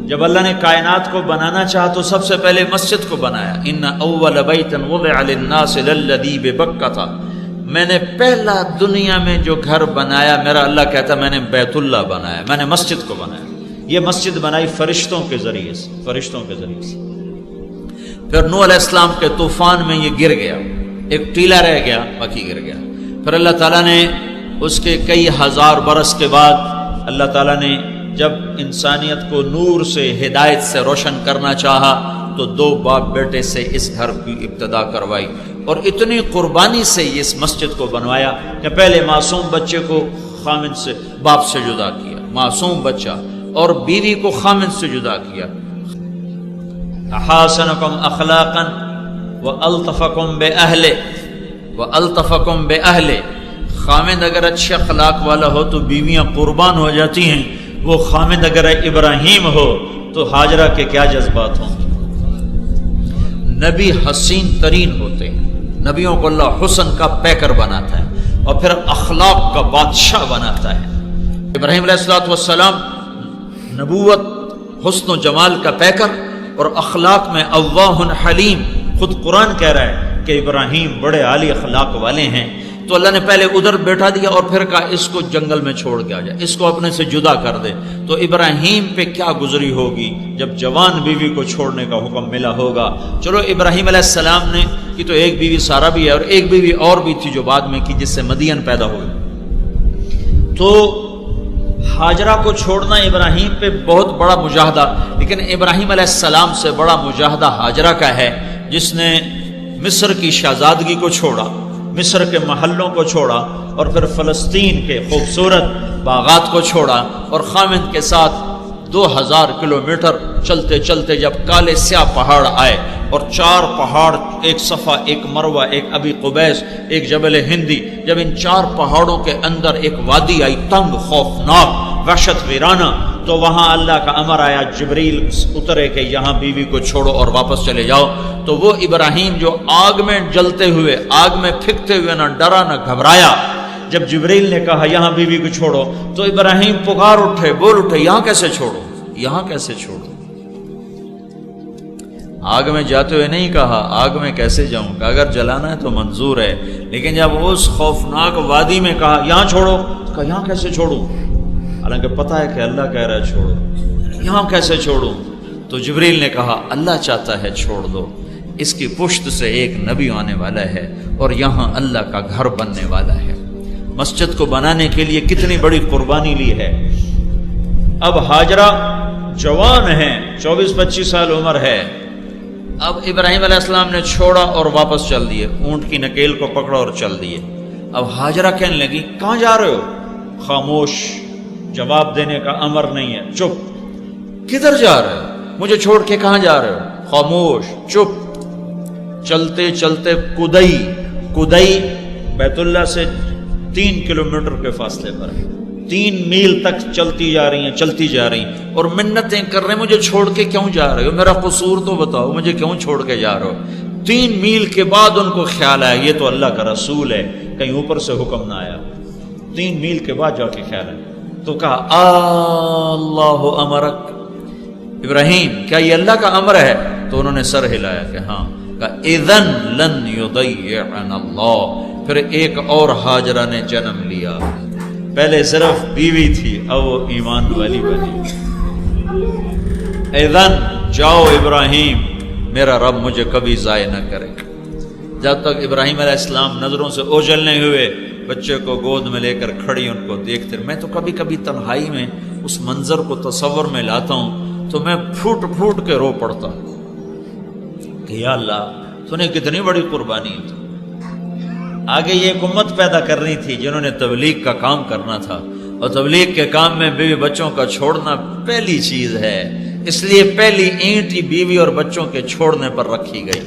جب اللہ نے کائنات کو بنانا چاہا تو سب سے پہلے مسجد کو بنایا. ان اول بیت وضع للناس للذی ببکۃ، میں نے پہلا دنیا میں جو گھر بنایا، میرا اللہ کہتا میں نے بیت اللہ بنایا، میں نے مسجد کو بنایا. یہ مسجد بنائی فرشتوں کے ذریعے سے، فرشتوں کے ذریعے سے. پھر نوح علیہ السلام کے طوفان میں یہ گر گیا، ایک ٹیلا رہ گیا، باقی گر گیا. پھر اللہ تعالیٰ نے اس کے کئی ہزار برس کے بعد اللہ تعالیٰ نے جب انسانیت کو نور سے، ہدایت سے روشن کرنا چاہا تو دو باپ بیٹے سے اس گھر کی ابتدا کروائی، اور اتنی قربانی سے یہ اس مسجد کو بنوایا کہ پہلے معصوم بچے کو خامد سے، باپ سے جدا کیا، معصوم بچہ، اور بیوی کو خامد سے جدا کیا. احاسنکم اخلاقا والطفکم باہلہ، والطفکم باہلہ. خامد اگر اچھے اخلاق والا ہو تو بیویاں قربان ہو جاتی ہیں، وہ خامد اگر ابراہیم ہو تو ہاجرہ کے کیا جذبات ہوں. نبی حسین ترین ہوتے ہیں، نبیوں کو اللہ حسن کا پیکر بناتا ہے اور پھر اخلاق کا بادشاہ بناتا ہے. ابراہیم علیہ السلام نبوت، حسن و جمال کا پیکر، اور اخلاق میں اواہ حلیم. خود قرآن کہہ رہا ہے کہ ابراہیم بڑے عالی اخلاق والے ہیں. تو اللہ نے پہلے ادھر بیٹھا دیا اور پھر کہا اس کو جنگل میں چھوڑ کے آ جائے، اس کو اپنے سے جدا کر دے. تو ابراہیم پہ کیا گزری ہوگی جب جوان بیوی کو چھوڑنے کا حکم ملا ہوگا. چلو ابراہیم علیہ السلام نے کی تو ایک بیوی سارہ بھی ہے، اور ایک بیوی اور بھی تھی جو بعد میں کی، جس سے مدین پیدا ہوئی. تو ہاجرہ کو چھوڑنا ابراہیم پہ بہت بڑا مجاہدہ، لیکن ابراہیم علیہ السلام سے بڑا مجاہدہ ہاجرہ کا ہے، جس نے مصر کی شہزادگی کو چھوڑا، مصر کے محلوں کو چھوڑا، اور پھر فلسطین کے خوبصورت باغات کو چھوڑا، اور خامد کے ساتھ 2000 کلومیٹر چلتے چلتے جب کالے سیاہ پہاڑ آئے، اور 4 پہاڑ، ایک صفا، ایک مروہ، ایک ابی قبیس، ایک جبل ہندی، جب ان 4 پہاڑوں کے اندر ایک وادی آئی تنگ، خوفناک، وحشت ویرانہ، تو وہاں اللہ کا امر آیا، جبریل اترے کہ یہاں بیوی کو چھوڑو اور واپس چلے جاؤ. تو وہ ابراہیم جو آگ میں جلتے ہوئے، آگ میں پھکتے ہوئے نہ ڈرا نہ گھبرایا، جب جبریل نے کہا یہاں بیوی کو چھوڑو تو ابراہیم پکار اٹھے، بول اٹھے، یہاں کیسے چھوڑو، یہاں کیسے چھوڑو. آگ میں جاتے ہوئے نہیں کہا آگ میں کیسے جاؤں، کہ اگر جلانا ہے تو منظور ہے، لیکن جب اس خوفناک وادی میں کہا یہاں چھوڑو، کہا یہاں کیسے چھوڑوں، حالانکہ پتہ ہے کہ اللہ کہہ رہا ہے چھوڑو، یہاں کیسے چھوڑوں. تو جبریل نے کہا اللہ چاہتا ہے چھوڑ دو، اس کی پشت سے ایک نبی آنے والا ہے اور یہاں اللہ کا گھر بننے والا ہے. مسجد کو بنانے کے لیے کتنی بڑی قربانی لی ہے. اب ہاجرہ جوان ہیں، 24-25 سال عمر ہے. اب ابراہیم علیہ السلام نے چھوڑا اور واپس چل دیے، اونٹ کی نکیل کو پکڑا اور چل دیے. اب ہاجرہ کہنے لگی کہاں جا رہے ہو؟ خاموش، جواب دینے کا امر نہیں ہے، چپ. کدھر جا رہے ہو؟ مجھے چھوڑ کے کہاں جا رہے ہو؟ خاموش، چپ. چلتے چلتے کدئی بیت اللہ سے 3 کلومیٹر کے فاصلے پر ہے، 3 میل تک چلتی جا رہی ہیں اور منتیں کر رہے ہیں مجھے چھوڑ کے کیوں جا رہے ہو، میرا قصور تو بتاؤ، مجھے کیوں چھوڑ کے جا رہے ہو. 3 میل کے بعد ان کو خیال آیا یہ تو اللہ کا رسول ہے، کہیں اوپر سے حکم نہ آیا. 3 میل کے بعد جا کے خیال آیا تو کہا اللہ امرک، ابراہیم کیا یہ اللہ کا امر ہے؟ تو انہوں نے سر ہلایا کہ ہاں. کہا اذن لن یضیعنا اللہ. پھر ایک اور ہاجرہ نے جنم لیا، پہلے صرف بیوی تھی، اب وہ ایمان والی بنی. اذن جاؤ ابراہیم، میرا رب مجھے کبھی ضائع نہ کرے. جب تک ابراہیم علیہ السلام نظروں سے اوجھلنے ہوئے، بچے کو گود میں لے کر کھڑی ان کو دیکھتے، میں تو کبھی کبھی تنہائی میں اس منظر کو تصور میں لاتا ہوں تو میں پھوٹ پھوٹ کے رو پڑتا ہوں کہ یا اللہ تو نے کتنی بڑی قربانی ہے. آگے یہ ایک امت پیدا کرنی تھی جنہوں نے تبلیغ کا کام کرنا تھا، اور تبلیغ کے کام میں بیوی بچوں کا چھوڑنا پہلی چیز ہے، اس لیے پہلی اینٹ ہی بیوی اور بچوں کے چھوڑنے پر رکھی گئی.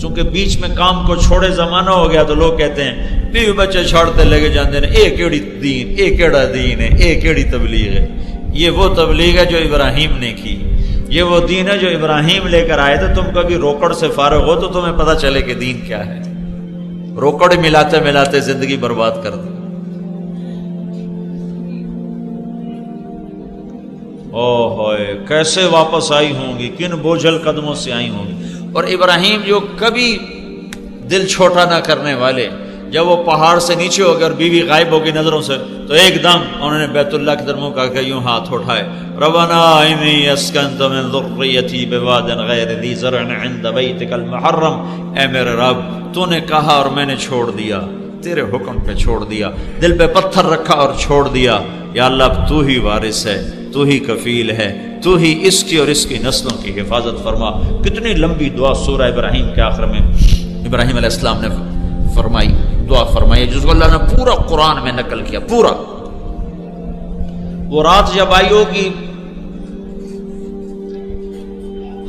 چونکہ بیچ میں کام کو چھوڑے زمانہ ہو گیا تو لوگ کہتے ہیں بیوی بچے چھوڑتے لگے جاندے ہیں، اے کیڑی دین، اے کیڑا دین ہے، اے کیڑی تبلیغ ہے. یہ وہ تبلیغ ہے جو ابراہیم نے کی، یہ وہ دین ہے جو ابراہیم لے کر آئے تھے. تم کبھی روکڑ سے فارغ ہو تو تمہیں پتہ چلے کہ دین کیا ہے. روکڑ ملاتے ملاتے زندگی برباد کر دی. ओ होए कैसे वापस आई होंगी, किन बोझल कदमों से आई होंगी। और इब्राहिम जो कभी दिल छोटा ना करने वाले, जब वो पहाड़ से नीचे हो गए और बीवी गायब हो गई नजरों से, तो एकदम उन्होंने बैतुल्लाह की तरफ मुंह करके यूं हाथ उठाए, रब्बना इन्नी अस्कनतु मिन ज़ुर्रियती बिवादिन गैरि ज़ी ज़रअन इंद बैतिकल मुहर्रम, ऐ मेरे रब तूने कहा और मैंने छोड़ दिया, तेरे हुक्म पे छोड़ दिया, दिल पे पत्थर रखा और छोड़ दिया। या अल्लाह तू ही वारिस है, तू ही कफील है, तू ही इसकी और इसकी नस्लों की हिफाजत फरमा। कितनी लंबी दुआ सूरह इब्राहिम के आखिर में इब्राहिम अलैहिस्सलाम ने फरमाई, दुआ फरमाई, जिसको अल्लाह ने पूरा कुरान में नकल किया पूरा। वो रात जब आई होगी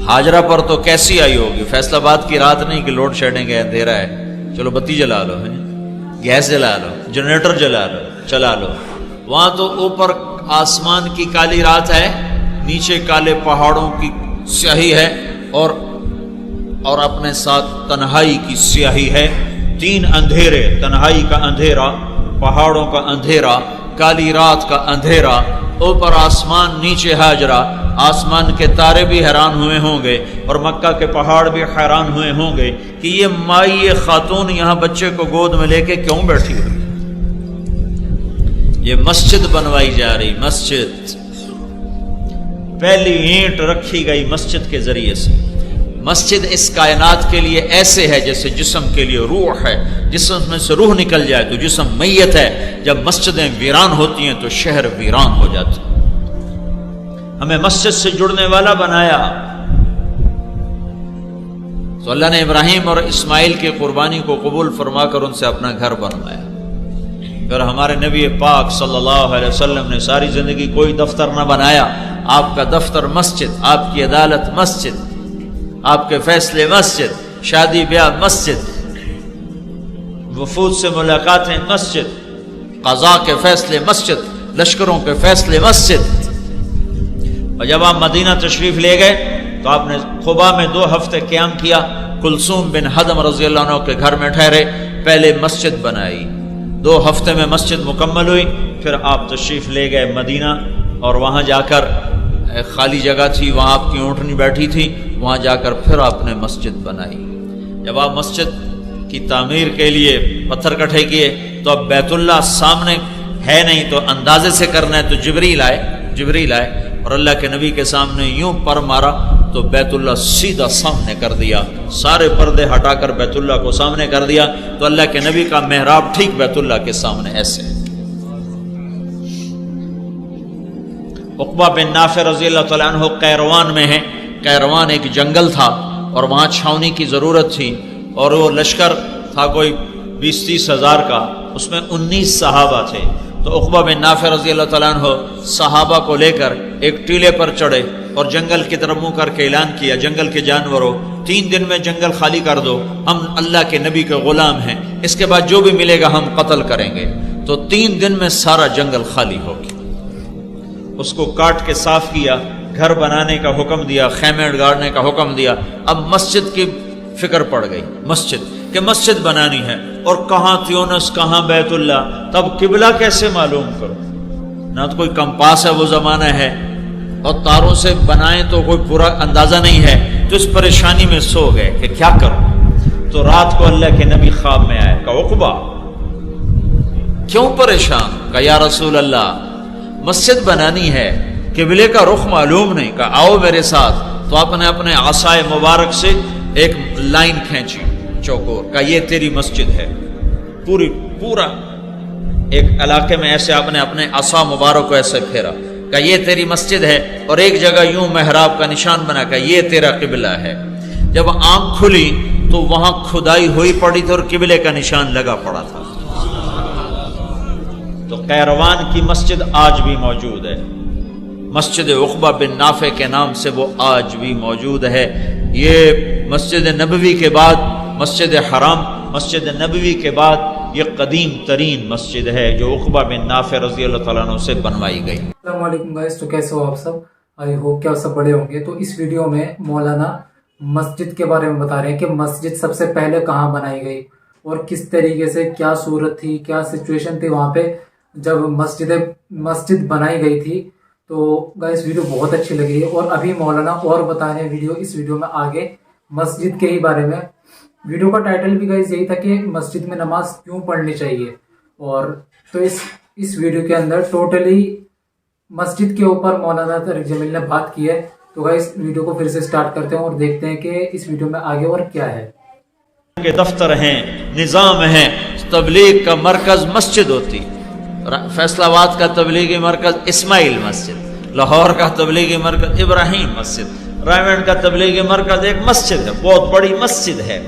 हाजरा पर, तो कैसी आई होगी? फैसलाबाद की रात नहीं कि लोड शेडिंग है, अंधेरा है, चलो बत्ती जला लो, गैस जला लो, जनरेटर जला लो, चला लो। वहां तो ऊपर आसमान की काली रात है, नीचे काले पहाड़ों की स्याही है, और अपने साथ तन्हाई की स्याही है। तीन अंधेरे, तन्हाई का अंधेरा, पहाड़ों का अंधेरा, काली रात का अंधेरा, ऊपर आसमान, नीचे हाजरा। आसमान के तारे भी हैरान हुए होंगे और मक्का के पहाड़ भी हैरान हुए होंगे कि ये माई, ये खातून यहाँ बच्चे को गोद में लेके क्यों बैठी हुई। ये मस्जिद बनवाई जा रही, मस्जिद, पहली ईंट रखी गई मस्जिद के जरिए से। मस्जिद इस कायनात के लिए ऐसे है जैसे जिस्म के लिए रूह है, जिस्म में से रूह निकल जाए तो जिस्म मैयत है। जब मस्जिदें वीरान होती हैं तो शहर वीरान हो जाते हैं। हमें मस्जिद से जुड़ने वाला बनाया। तो अल्लाह ने इब्राहिम और इस्माइल की कुर्बानी को कबूल फरमाकर उनसे अपना घर बनवाया। फिर हमारे नबी पाक सल्लल्लाहु अलैहि वसल्लम ने सारी जिंदगी कोई दफ्तर न बनाया। आपका दफ्तर मस्जिद, आपकी अदालत मस्जिद, आपके फैसले मस्जिद, शादी ब्याह मस्जिद, वफूद से मुलाकातें मस्जिद, क़ज़ा के फैसले मस्जिद, लश्करों के फैसले मस्जिद। और जब आप मदीना तशरीफ ले गए तो आपने खुबा में 2 हफ्ते क़याम किया। कुलसूम बिन हदम रज़ियल्लाहु अन्हु के घर में ठहरे, पहले मस्जिद बनाई, 2 हफ्ते में मस्जिद मुकम्मल हुई। फिर आप तशरीफ ले गए मदीना और वहाँ जाकर खाली जगह थी, वहाँ आपकी ऊँटनी बैठी थी, वहाँ जाकर फिर आपने मस्जिद बनाई। जब आप मस्जिद की तामीर के लिए पत्थर इकट्ठे किए तो अब बैतुल्लाह सामने है नहीं, तो अंदाजे से करना है, तो जिब्रील आए और अल्लाह के नबी के सामने यूं पर मारा तो बैतुल्लाह सीधा सामने कर दिया। सारे पर्दे हटाकर बैतुल्लाह को सामने कर दिया तो अल्लाह के नबी का मेहराब ठीक बैतुल्लाह के सामने ऐसे। उक़बा बिन नाफ़े रज़ियल्लाहु तआला अन्हु कैरवान में है। कैरवान एक जंगल था और वहाँ छावनी की ज़रूरत थी, और वो लश्कर था कोई 20-30 हज़ार का, उसमें 19 सहाबा थे। तो उक़बा बिन नाफ़े रज़ियल्लाहु तआला अन्हु सहाबा को लेकर एक टीले पर चढ़े और जंगल की तरफ मुँह करके ऐलान किया, जंगल के जानवरों 3 दिन में जंगल खाली कर दो, हम अल्लाह के नबी के ग़ुलाम हैं, इसके बाद जो भी मिलेगा हम कत्ल करेंगे। तो 3 दिन में सारा जंगल खाली हो गया। उसको काट के साफ किया, घर बनाने का हुक्म दिया, खैमे गाड़ने का हुक्म दिया। अब मस्जिद की फिक्र पड़ गई, मस्जिद बनानी है, और कहाँ त्यूनस कहाँ बैतुल्लाह, तब किबला कैसे मालूम करो? ना तो कोई कंपास है वो जमाना है, और तारों से बनाएं तो कोई पूरा अंदाजा नहीं है। तो इस परेशानी में सो गए कि क्या करो। तो रात को अल्लाह के नबी ख्वाब में आए, कहा उक़बा क्यों परेशान? कहा या रसूल अल्लाह मस्जिद बनानी है, किबले का रुख मालूम नहीं। कहा आओ मेरे साथ। तो आपने अपने आसाए मुबारक से एक लाइन खींची चौकोर, का ये तेरी मस्जिद है। पूरा एक इलाके में ऐसे आपने अपने आसा मुबारक को ऐसे फेरा, का ये तेरी मस्जिद है, और एक जगह यूं मेहराब का निशान बना, का ये तेरा किबला है। जब आंख खुली तो वहां खुदाई हुई पड़ी थी और किबले का निशान लगा पड़ा था। तो कैरवान की मस्जिद आज भी मौजूद है, मस्जिद उक़बा बिन नाफ़े के नाम से वो आज भी मौजूद है। ये मस्जिद नबवी के बाद, मस्जिद हराम, मस्जिद नबवी के बाद ये कदीम तरीन मस्जिद है जो उक़बा बिन नाफ़े रज़ियल्लाहु तआला अन्हु से बनवाई गई। अस्सलाम वालेकुम गाइस, तो कैसे हो आप सब? आई होप कि आप सब बड़े होंगे। तो इस वीडियो में मौलाना मस्जिद के बारे में बता रहे हैं कि मस्जिद सबसे पहले कहाँ बनाई गई और किस तरीके से, क्या सूरत थी, क्या सिचुएशन थी वहाँ पे जब मस्जिद बनाई गई थी। तो गाइस वीडियो बहुत अच्छी लगी है और अभी मौलाना और बता रहे हैं इस वीडियो में आगे मस्जिद के ही बारे में। वीडियो का टाइटल भी गाइस यही था कि मस्जिद में नमाज क्यों पढ़नी चाहिए, और तो इस वीडियो के अंदर टोटली मस्जिद के ऊपर मौलाना तारिक जमील ने बात की है। तो गाइस वीडियो को फिर से स्टार्ट करते हैं और देखते हैं कि इस वीडियो में आगे और क्या है। के दफ्तर हैं, निज़ाम है, तबलीग का मरकज़ मस्जिद होती। फैसलाबाद का तबलीगी मरकज़ इस्माइल मस्जिद, लाहौर का तबलीगी मरकज़ इब्राहिम मस्जिद, रायगढ़ का तबलीगी मरकज़ एक मस्जिद है, बहुत बड़ी मस्जिद है।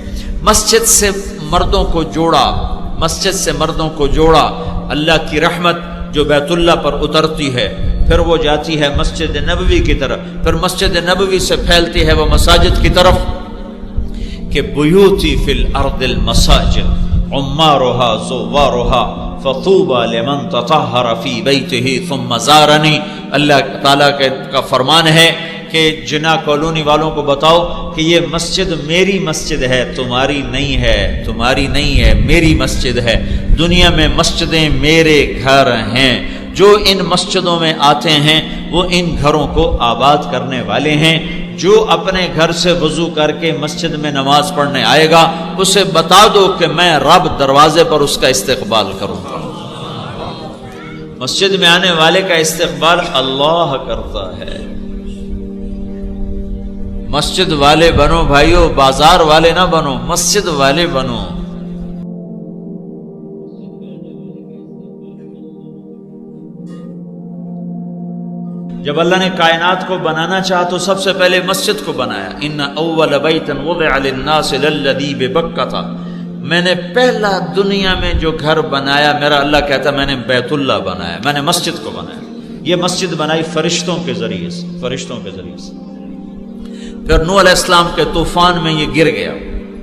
मस्जिद से मर्दों को जोड़ा, मस्जिद से मर्दों को जोड़ा। अल्लाह की रहमत जो बैतुल्लाह पर उतरती है, फिर वो जाती है मस्जिद नबवी की तरफ, फिर मस्जिद नबवी से फैलती है वो मसाजिद की तरफ। कि बुयूती फिल अर्दिल मसाजिद उम्मारुहा ज़ुवारुहा फ़तूबा लिमन ततहहर फ़ी बैतिही थुम्मा ज़ारनी। अल्लाह ताला का फरमान है कि जिना कॉलोनी वालों को बताओ कि ये मस्जिद मेरी मस्जिद है, तुम्हारी नहीं है, तुम्हारी नहीं है, मेरी मस्जिद है। दुनिया में मस्जिदें मेरे घर हैं। जो इन मस्जिदों में आते हैं वो इन घरों को आबाद करने वाले हैं। जो अपने घर से वज़ू करके मस्जिद में नमाज पढ़ने आएगा उसे बता दो कि मैं रब दरवाजे पर उसका इस्तकबाल करूँगा। मस्जिद में आने वाले का इस्तकबाल अल्लाह करता है। मस्जिद वाले बनो भाइयों, बाजार वाले ना बनो, मस्जिद वाले बनो। जब अल्लाह ने कायनात को बनाना चाहा तो सबसे पहले मस्जिद को बनाया। इन्ना अव्वल बैतन वुदिअ लिन्नास लल्लज़ी बिबक्कता, मैंने पहला दुनिया में जो घर बनाया, मेरा अल्लाह कहता मैंने बैतुल्लाह बनाया, मैंने मस्जिद को बनाया। ये मस्जिद बनाई फरिश्तों के जरिए से, फरिश्तों के जरिए से। फिर नूह अलैहिस्सलाम के तूफान में ये गिर गया,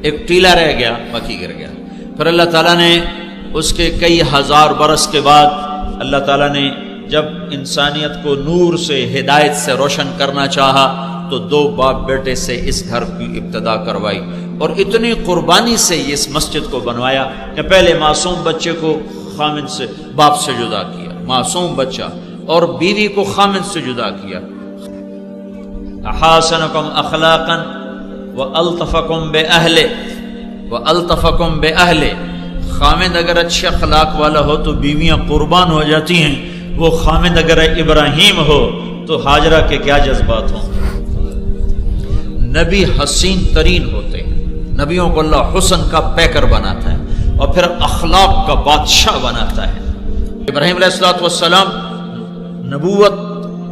एक टीला रह गया, बाकी गिर गया। फिर अल्लाह ताला ने उसके कई हजार बरस के बाद अल्लाह ताला ने जब इंसानियत को नूर से, हिदायत से रोशन करना चाहा तो दो बाप बेटे से इस घर की इब्तदा करवाई और इतनी कुर्बानी से इस मस्जिद को बनवाया कि पहले मासूम बच्चे को खामिद से, बाप से जुदा किया, मासूम बच्चा, और बीवी को खामिद से जुदा किया। अहासनकुम अखलाकन व अल्तफकुम बे अहले व अल्तफकुम बे अहले। खामिद अगर अच्छे अखलाक वाला हो तो बीवियां कुर्बान हो जाती हैं। वो खामिद अगर इब्राहिम हो तो हाजरा के क्या जज्बात हों। नबी हसीन तरीन होते हैं, नबियों को अल्लाह हुस्न का पैकर बनाता है और फिर अखलाक का बादशाह बनाता है। इब्राहिम अलैहिस्सलाम नबूवत,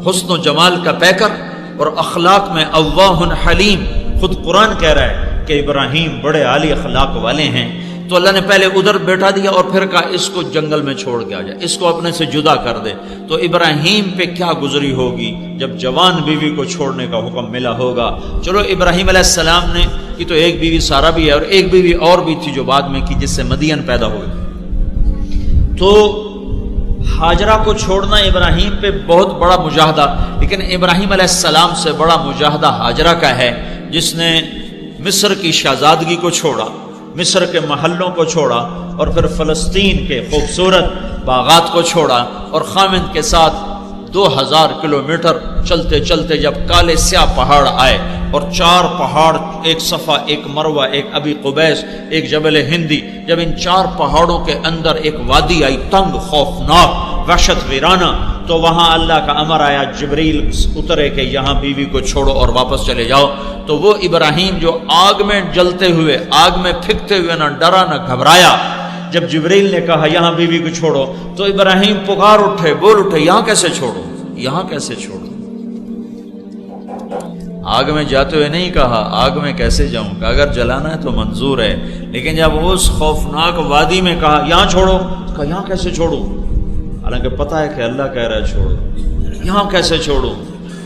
हुस्न जमाल का पैकर और अखलाक में अव्वाहुन हलीम। खुद कुरान कह रहा है कि इब्राहिम बड़े आली अखलाक वाले हैं। तो अल्लाह ने पहले उधर बैठा दिया और फिर कहा इसको जंगल में छोड़ के आ जाए, इसको अपने से जुदा कर दे। तो इब्राहिम पे क्या गुजरी होगी जब जवान बीवी को छोड़ने का हुक्म मिला होगा। चलो इब्राहिम अलैहिस्सलाम ने की तो एक बीवी सारा भी है और एक बीवी और भी थी जो बाद में की, जिससे मदियन पैदा हुए। तो हाजरा को छोड़ना इब्राहिम पे बहुत बड़ा मुजाहदा, लेकिन इब्राहिम अलैहिस्सलाम से बड़ा मुजाहदा हाजरा का है जिसने मिस्र की शहजादगी को छोड़ा, मिस्र के महलों को छोड़ा और फिर फ़लस्तीन के खूबसूरत बागात को छोड़ा और खामिद के साथ 2000 किलोमीटर चलते चलते जब काले स्याह पहाड़ आए और 4 पहाड़, एक सफ़ा, एक मरवा, एक अबी कुबैस, एक जबल हिंदी, जब इन 4 पहाड़ों के अंदर एक वादी आई, तंग, खौफनाक, वहशत वीराना, तो वहाँ अल्लाह का अमर आया, जिब्रील उतरे कि यहाँ बीवी को छोड़ो और वापस चले जाओ। तो वो इब्राहिम जो आग में जलते हुए, आग में फिकते हुए ना डरा ना घबराया, जब जिब्रील ने कहा यहाँ बीवी को छोड़ो तो इब्राहिम पुकार उठे, बोल उठे, यहाँ कैसे छोड़ो, यहाँ कैसे छोड़ो। आग में जाते हुए नहीं कहा आग में कैसे जाऊं, अगर जलाना है तो मंजूर है, लेकिन जब उस खौफनाक वादी में कहा यहाँ छोड़ो, तो कहा यहाँ कैसे छोड़ो, हालांकि पता है कि अल्लाह कह रहा है छोड़ो, यहाँ कैसे छोड़ो।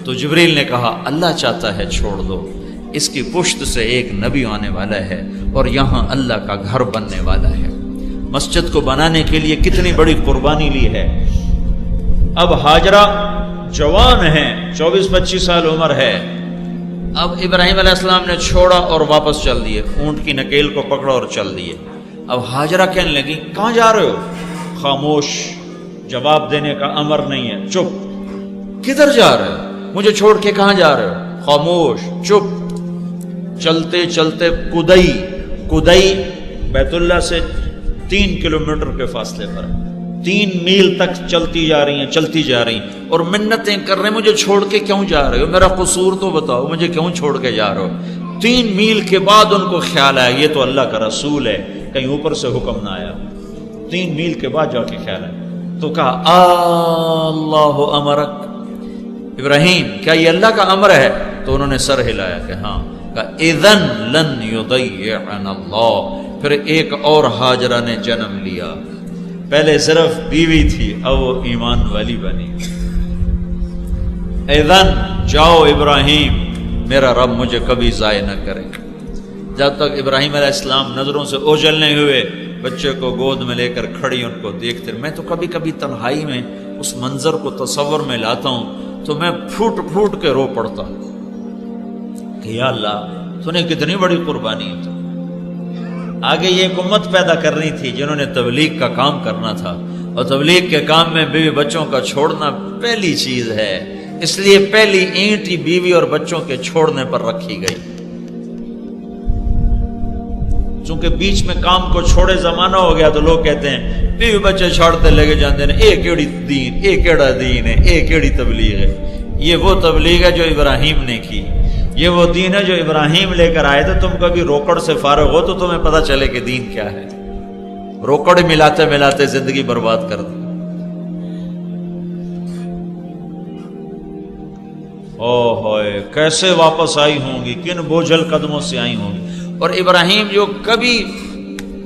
तो जिब्रील ने कहा अल्लाह चाहता है छोड़ दो, इसकी पुश्त से एक नबी आने वाला है और यहाँ अल्लाह का घर बनने वाला है। मस्जिद को बनाने के लिए कितनी बड़ी कुर्बानी ली है। अब हाजरा जवान है, 24-25 साल उम्र है। अब इब्राहिम अलैहिस्सलाम ने छोड़ा और वापस चल दिए, ऊंट की नकेल को पकड़ा और चल दिए। अब हाजरा कहने लगी कहाँ जा रहे हो? खामोश, जवाब देने का अमर नहीं है, चुप। किधर जा रहे हो, मुझे छोड़ के कहां जा रहे हो? खामोश, चुप। चलते चलते कुदई बैतुल्ला से 3 किलोमीटर के फासले पर, 3 मील तक चलती जा रही हैं और मिन्नतें कर रहे हैं, मुझे छोड़ के क्यों जा रहे हो, मेरा कसूर तो बताओ, मुझे क्यों छोड़ के जा रहे हो? 3 मील के बाद उनको ख्याल आया ये तो अल्लाह का रसूल है, कहीं ऊपर से हुक्म ना आया। 3 मील के बाद जाके ख्याल आया तो कहा अल्लाह अमरक, इब्राहिम क्या ये अल्लाह का अमर है? तो उन्होंने सर हिलाया कि हाँ। कहा इज़न लन युदय्यअना अल्लाह। फिर एक और हाजरा ने जन्म लिया, पहले सिर्फ बीवी थी, अब वो ईमान वाली बनी। इज़न जाओ इब्राहिम, मेरा रब मुझे कभी ज़ाय न करे। जब तक इब्राहिम अलैहिस्सलाम नजरों से ओझल नहीं हुए, बच्चे को गोद में लेकर खड़ी उनको देखते। मैं तो कभी कभी तन्हाई में उस मंजर को तसव्वुर में लाता हूं तो मैं फूट फूट के रो पड़ता कि या अल्लाह तूने कितनी बड़ी कुर्बानी है। तो आगे ये एक उम्मत पैदा करनी थी जिन्होंने तबलीग का काम करना था, और तबलीग के काम में बीवी बच्चों का छोड़ना पहली चीज है, इसलिए पहली ईंट ही बीवी और बच्चों के छोड़ने पर रखी गई। चूंकि बीच में काम को छोड़े जमाना हो गया तो लोग कहते हैं बीवी बच्चे छोड़ते लगे जाते हैं, एक केड़ी दीन, एक केड़ा दीन है, एक केड़ी तबलीग है। ये वो तबलीग है जो इब्राहिम ने की, ये वो दीन है जो इब्राहिम लेकर आए थे। तुम कभी रोकड़ से फारग हो तो तुम्हें पता चले कि दीन क्या है। रोकड़ मिलाते मिलाते जिंदगी बर्बाद कर दी। ओए कैसे वापस आई होंगी, किन बोझल कदमों से आई होंगी। और इब्राहिम जो कभी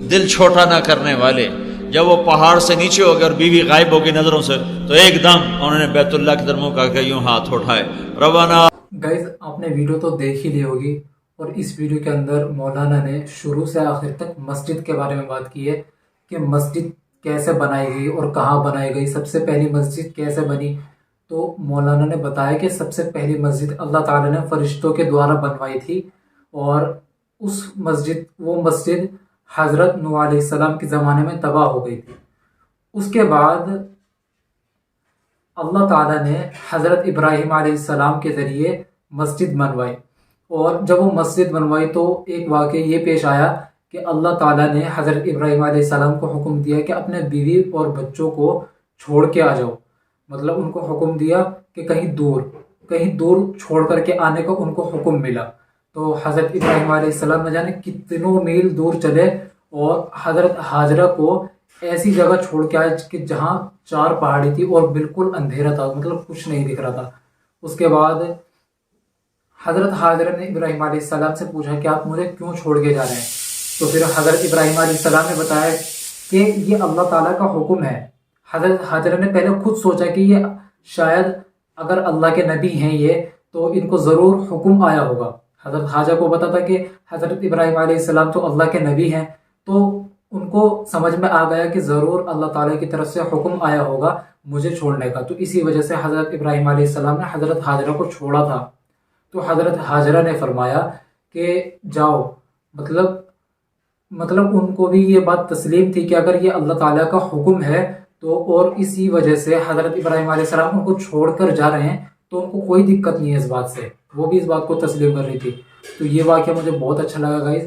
दिल छोटा ना करने वाले, जब वो पहाड़ से नीचे हो गए और बीवी गायब हो गई नजरों से, तो एकदम उन्होंने बैतुल्लाह की तरफ मुंह करके यूं हाथ उठाए, रवाना। गाइज आपने वीडियो तो देख ही ली होगी, और इस वीडियो के अंदर मौलाना ने शुरू से आखिर तक मस्जिद के बारे में बात की है कि मस्जिद कैसे बनाई गई और कहाँ बनाई गई, सबसे पहली मस्जिद कैसे बनी। तो मौलाना ने बताया कि सबसे पहली मस्जिद अल्लाह ताला ने फरिश्तों के द्वारा बनवाई थी, और वो मस्जिद हज़रत नूह अलैहिस्सलाम के ज़माने में तबाह हो गई थी। उसके बाद अल्लाह ताला ने हज़रत इब्राहिम अलैहिस्सलाम के ज़रिए मस्जिद बनवाई, और जब वो मस्जिद बनवाई तो एक वाक़या ये पेश आया कि अल्लाह ताला ने हज़रत इब्राहिम अलैहिस्सलाम को हुक्म दिया कि अपने बीवी और बच्चों को छोड़ के आ जाओ। मतलब उनको हुक्म दिया कि कहीं दूर छोड़ करके आने का उनको हुक्म मिला। तो हज़रत इब्राहिम अलैहिस्सलाम न जाने कितनों मील दूर चले और हज़रत हाजरा को ऐसी जगह छोड़ के आए कि जहाँ 4 पहाड़ी थी और बिल्कुल अंधेरा था, मतलब कुछ नहीं दिख रहा था। उसके बाद हज़रत हाजरा ने इब्राहिम अलैहिस्सलाम से पूछा कि आप मुझे क्यों छोड़ के जा रहे हैं? तो फिर हज़रत इब्राहिम अलैहिस्सलाम ने बताया कि ये अल्लाह ताला का हुक्म है। हज़रत हाजरा ने पहले खुद सोचा कि ये शायद अगर अल्लाह के नबी हैं ये, तो इनको ज़रूर हुक्म आया होगा। हज़रत हाजरा को पता था कि हज़रत इब्राहिम अलैहिस्सलाम तो अल्लाह के नबी हैं, तो उनको समझ में आ गया कि ज़रूर अल्लाह ताला की तरफ से हुक्म आया होगा मुझे छोड़ने का। तो इसी वजह से हज़रत इब्राहिम अलैहिस्सलाम ने हज़रत हाजरा को छोड़ा था। तो हज़रत हाजरा ने फरमाया कि जाओ, मतलब उनको भी ये बात तस्लीम थी कि अगर ये अल्लाह ताला का हुक्म है तो, और इसी वजह से हज़रत इब्राहिम अलैहिस्सलाम उनको छोड़कर जा रहे हैं तो उनको कोई दिक्कत नहीं है इस बात से, वो भी इस बात को तस्लीम कर रही थी। तो ये वाक़या मुझे बहुत अच्छा लगा गाइस।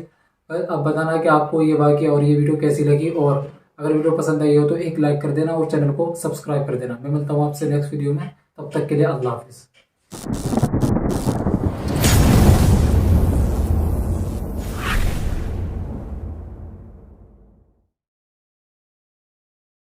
अब बताना कि आपको ये वाक़या और ये वीडियो कैसी लगी, और अगर वीडियो पसंद आई हो तो एक लाइक कर देना और चैनल को सब्सक्राइब कर देना। मैं मिलता हूँ आपसे नेक्स्ट वीडियो में, तब तक के लिए अल्लाह हाफिज़।